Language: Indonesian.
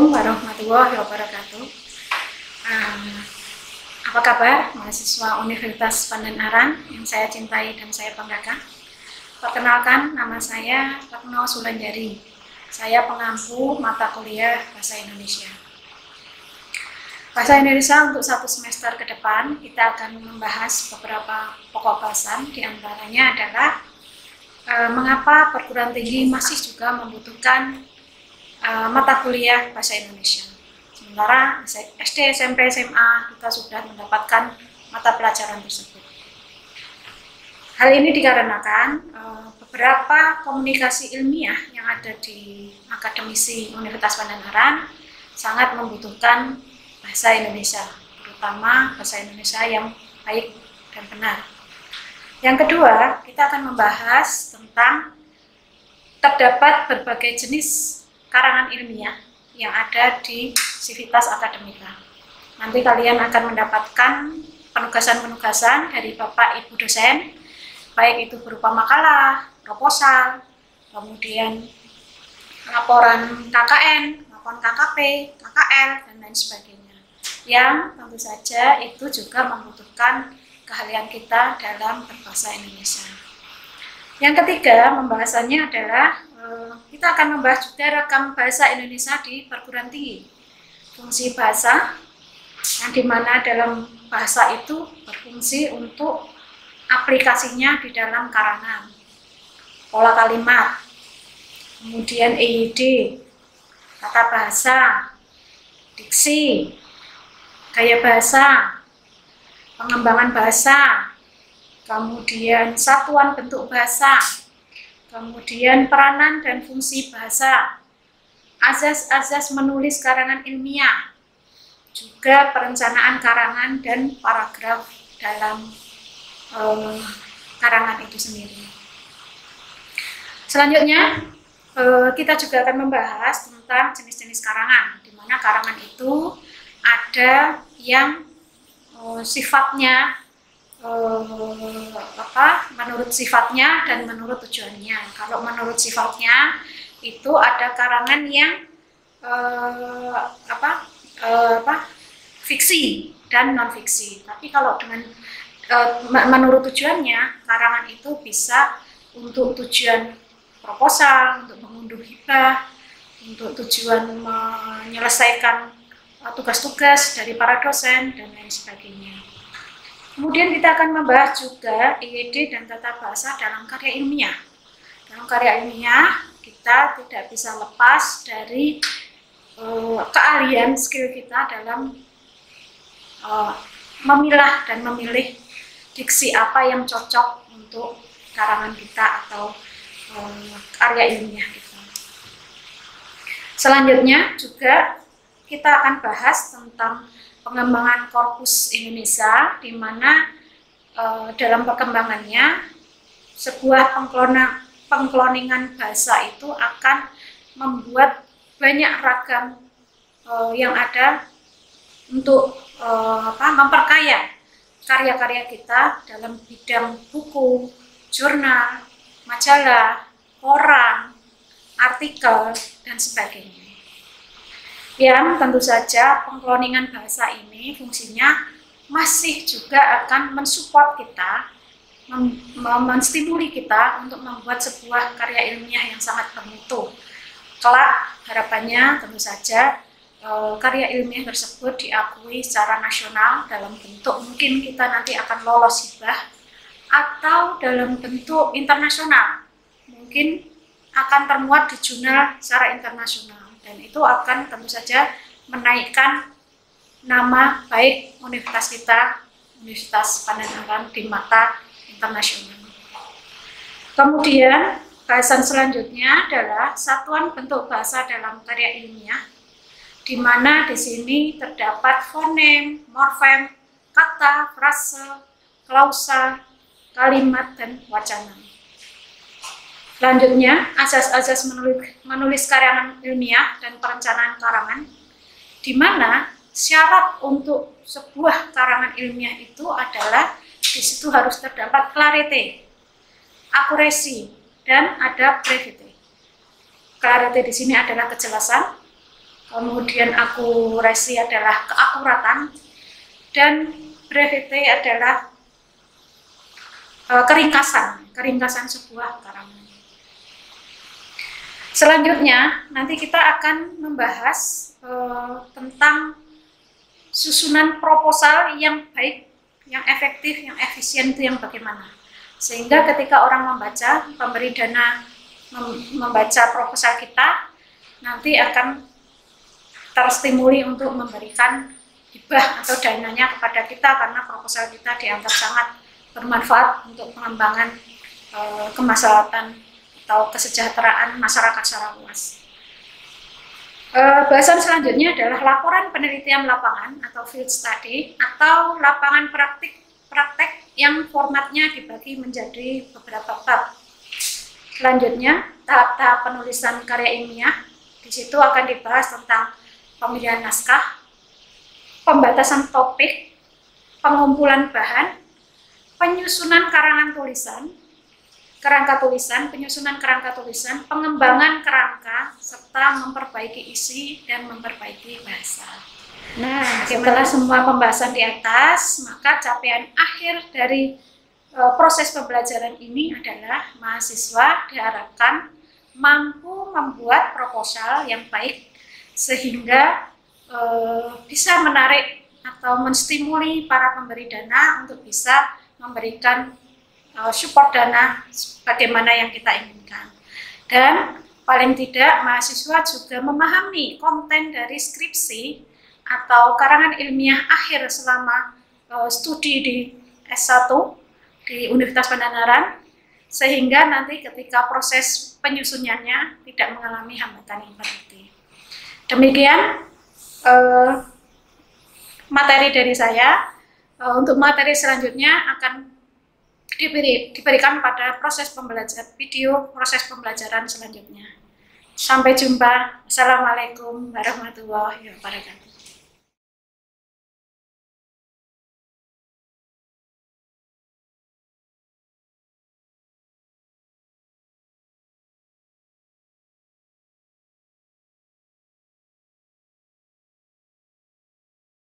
Assalamualaikum warahmatullahi wabarakatuh. Apa kabar mahasiswa Universitas Pandan Aran yang saya cintai dan saya banggakan? Perkenalkan, nama saya Retno Sulandari. Saya pengampu mata kuliah Bahasa Indonesia. Bahasa Indonesia untuk 1 semester ke depan, kita akan membahas beberapa pokok bahasan, diantaranya adalah mengapa perguruan tinggi masih juga membutuhkan mata kuliah Bahasa Indonesia. Sementara SD, SMP, SMA kita sudah mendapatkan mata pelajaran tersebut. Hal ini dikarenakan beberapa komunikasi ilmiah yang ada di akademisi Universitas Pandan Aran sangat membutuhkan bahasa Indonesia, terutama bahasa Indonesia yang baik dan benar. Yang kedua, kita akan membahas tentang terdapat berbagai jenis karangan ilmiah yang ada di Sivitas Akademika. Nanti kalian akan mendapatkan penugasan-penugasan dari Bapak Ibu dosen, baik itu berupa makalah, proposal, kemudian laporan KKN, laporan KKP, KKL, dan lain sebagainya. Yang tentu saja itu juga membutuhkan keahlian kita dalam berbahasa Indonesia. Yang ketiga, pembahasannya adalah kita akan membahas juga rekam bahasa Indonesia di perguruan tinggi. Fungsi bahasa, yang dimana dalam bahasa itu berfungsi untuk aplikasinya di dalam karangan, pola kalimat, kemudian EYD, tata bahasa, diksi, gaya bahasa, pengembangan bahasa, kemudian satuan bentuk bahasa, kemudian peranan dan fungsi bahasa, azas-azas menulis karangan ilmiah, juga perencanaan karangan dan paragraf dalam karangan itu sendiri. Selanjutnya, kita juga akan membahas tentang jenis-jenis karangan, di mana karangan itu ada yang sifatnya menurut sifatnya dan menurut tujuannya. Kalau menurut sifatnya itu ada karangan yang fiksi dan non fiksi. Tapi kalau dengan menurut tujuannya, karangan itu bisa untuk tujuan proposal, untuk mengunduh hibah, untuk tujuan menyelesaikan tugas-tugas dari para dosen dan lain sebagainya. Kemudian kita akan membahas juga EYD dan tata bahasa dalam karya ilmiah. Dalam karya ilmiah, kita tidak bisa lepas dari keahlian skill kita dalam memilah dan memilih diksi apa yang cocok untuk karangan kita atau karya ilmiah kita. Selanjutnya juga kita akan bahas tentang pengembangan korpus Indonesia, di mana dalam perkembangannya sebuah pengkloningan bahasa itu akan membuat banyak ragam yang ada untuk memperkaya karya-karya kita dalam bidang buku, jurnal, majalah, koran, artikel, dan sebagainya. Yang tentu saja pengkloningan bahasa ini fungsinya masih juga akan mensupport kita, menstimuli kita untuk membuat sebuah karya ilmiah yang sangat bermutu. Kelak harapannya tentu saja karya ilmiah tersebut diakui secara nasional dalam bentuk mungkin kita nanti akan lolos hibah, atau dalam bentuk internasional mungkin akan termuat di jurnal secara internasional. Dan itu akan tentu saja menaikkan nama baik universitas kita, Universitas Pandan Aran, di mata internasional. Kemudian bahasan selanjutnya adalah satuan bentuk bahasa dalam karya ilmiah, di mana di sini terdapat fonem, morfem, kata, frase, klausa, kalimat, dan wacana. Selanjutnya, asas-asas menulis karangan ilmiah dan perencanaan karangan, di mana syarat untuk sebuah karangan ilmiah itu adalah di situ harus terdapat clarity, akurasi, dan ada brevity. Clarity di sini adalah kejelasan, kemudian akurasi adalah keakuratan, dan brevete adalah keringkasan sebuah karangan. Selanjutnya, nanti kita akan membahas tentang susunan proposal yang baik, yang efektif, yang efisien itu yang bagaimana. Sehingga ketika orang membaca, pemberi dana membaca proposal kita, nanti akan terstimuli untuk memberikan hibah atau dananya kepada kita karena proposal kita dianggap sangat bermanfaat untuk pengembangan kemaslahatan atau kesejahteraan masyarakat secara luas. Bahasan selanjutnya adalah laporan penelitian lapangan atau field study atau lapangan praktek yang formatnya dibagi menjadi beberapa bab. Selanjutnya, tahap-tahap penulisan karya ilmiah. Di situ akan dibahas tentang pemilihan naskah, pembatasan topik, pengumpulan bahan, penyusunan karangan tulisan, kerangka tulisan, penyusunan kerangka tulisan, pengembangan kerangka, serta memperbaiki isi dan memperbaiki bahasa. Nah, setelah semua pembahasan di atas, maka capaian akhir dari proses pembelajaran ini adalah mahasiswa diharapkan mampu membuat proposal yang baik sehingga bisa menarik atau menstimuli para pemberi dana untuk bisa memberikan support dana bagaimana yang kita inginkan. Dan paling tidak mahasiswa juga memahami konten dari skripsi atau karangan ilmiah akhir selama studi di S1 di Universitas Pandanaran, sehingga nanti ketika proses penyusunannya tidak mengalami hambatan yang berarti. Demikian materi dari saya. Untuk materi selanjutnya akan diberikan pada proses pembelajaran video, proses pembelajaran selanjutnya. Sampai jumpa. Assalamualaikum warahmatullahi wabarakatuh.